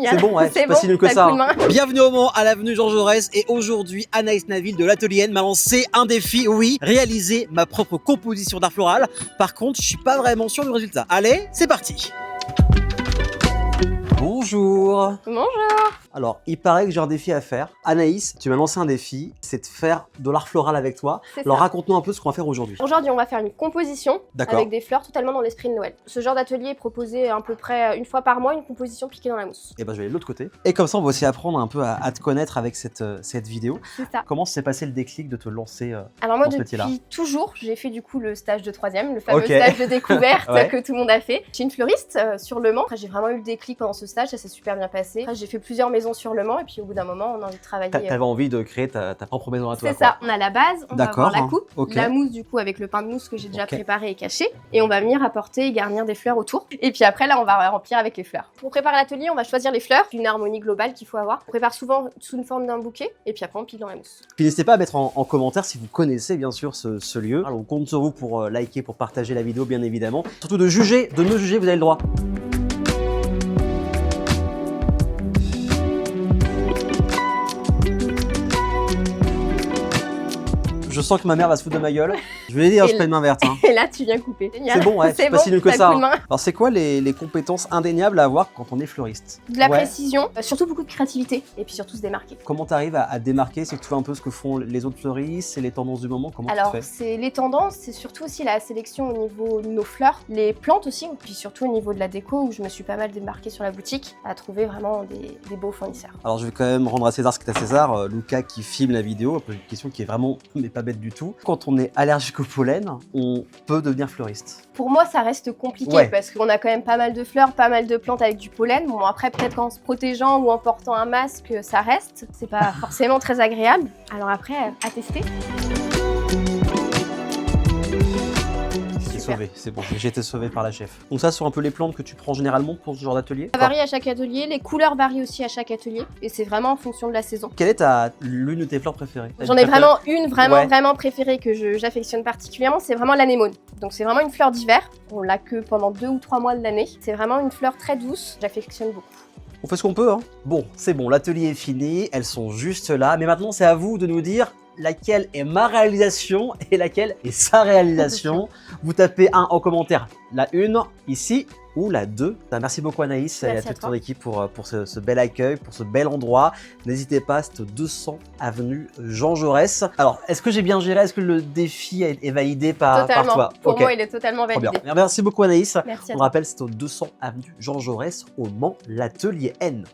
C'est bon, ouais, c'est pas si nul que ça. Hein. Bienvenue au Mans, à l'avenue Jean Jaurès. Et aujourd'hui, Anaïs Naville de l'Atelier N m'a lancé un défi, oui, réaliser ma propre composition d'art floral. Par contre, je suis pas vraiment sûr du résultat. Allez, c'est parti. Bonjour. Bonjour. Alors, il paraît que j'ai un défi à faire. Anaïs, tu m'as lancé un défi, c'est de faire de l'art floral avec toi. Alors, raconte-nous un peu ce qu'on va faire aujourd'hui. Aujourd'hui, on va faire une composition avec des fleurs totalement dans l'esprit de Noël. Ce genre d'atelier est proposé à peu près une fois par mois, une composition piquée dans la mousse. Et ben, je vais aller de l'autre côté. Et comme ça, on va aussi apprendre un peu à te connaître avec cette vidéo. C'est ça. Comment s'est passé le déclic de te lancer Alors moi, dans ce métier-là? depuis toujours, j'ai fait du coup le stage de 3e, le fameux stage de découverte que tout le monde a fait. J'ai une fleuriste sur Le Mans. Après, j'ai vraiment eu le déclic pendant ce stage, ça s'est super bien passé. Après, j'ai fait plusieurs maisons sur Le Mans et puis au bout d'un moment, on a envie de travailler. T'avais envie de créer ta propre maison à toi. C'est ça, on a la base, on va avoir la coupe, la mousse du coup avec le pain de mousse que j'ai déjà préparé et caché, et on va venir apporter et garnir des fleurs autour. Et puis après là, on va remplir avec les fleurs. Pour préparer l'atelier, on va choisir les fleurs, une harmonie globale qu'il faut avoir. On prépare souvent sous une forme d'un bouquet, et puis après on pique dans la mousse. Puis n'hésitez pas à mettre en commentaire si vous connaissez bien sûr ce lieu. Alors on compte sur vous pour liker, pour partager la vidéo bien évidemment. Surtout de me juger, vous avez le droit. Je sens que ma mère va se foutre de ma gueule. Je vais lui dire, je fais une main verte. Hein. Et là, tu viens couper. C'est bon, ouais, c'est pas si nul que ça. Hein. Alors, c'est quoi les compétences indéniables à avoir quand on est fleuriste? De la précision, surtout beaucoup de créativité, et puis surtout se démarquer. Comment tu arrives à démarquer? C'est que tu vois un peu ce que font les autres fleuristes, c'est les tendances du moment? Comment Alors, tu fais? c'est les tendances, c'est surtout aussi la sélection au niveau de nos fleurs, les plantes aussi, puis surtout au niveau de la déco, où je me suis pas mal démarquée sur la boutique, à trouver vraiment des beaux fournisseurs. Alors, je vais quand même rendre à César ce qui est à César. Lucas qui filme la vidéo, après une question qui est vraiment, mais pas bête du tout. Quand on est allergique au pollen, on peut devenir fleuriste? Pour moi, ça reste compliqué parce qu'on a quand même pas mal de fleurs, pas mal de plantes avec du pollen. Bon, après, peut-être qu'en se protégeant ou en portant un masque, ça reste. C'est pas forcément très agréable. Alors après, à tester. Sauvé, c'est bon, j'ai été sauvé par la chef. Donc ça, sur un peu les plantes que tu prends généralement pour ce genre d'atelier? Ça varie à chaque atelier, les couleurs varient aussi à chaque atelier, et c'est vraiment en fonction de la saison. Quelle est l'une de tes fleurs préférées? J'en ai vraiment une vraiment préférée que j'affectionne particulièrement, c'est vraiment l'anémone. Donc c'est vraiment une fleur d'hiver, on l'a que pendant 2 ou 3 mois de l'année. C'est vraiment une fleur très douce, j'affectionne beaucoup. On fait ce qu'on peut, hein. Bon, c'est bon, l'atelier est fini, elles sont juste là, mais maintenant c'est à vous de nous dire laquelle est ma réalisation et laquelle est sa réalisation. Vous tapez 1 en commentaire, la 1 ici ou la 2. Merci beaucoup Anaïs et à toute ton équipe pour ce bel accueil, pour ce bel endroit. N'hésitez pas, c'est au 200 avenue Jean Jaurès. Alors, est-ce que j'ai bien géré? Est-ce que le défi est validé par toi? Pour moi, il est totalement validé. Merci beaucoup Anaïs. Merci à toi. On rappelle, c'est au 200 avenue Jean Jaurès au Mans, l'Atelier N.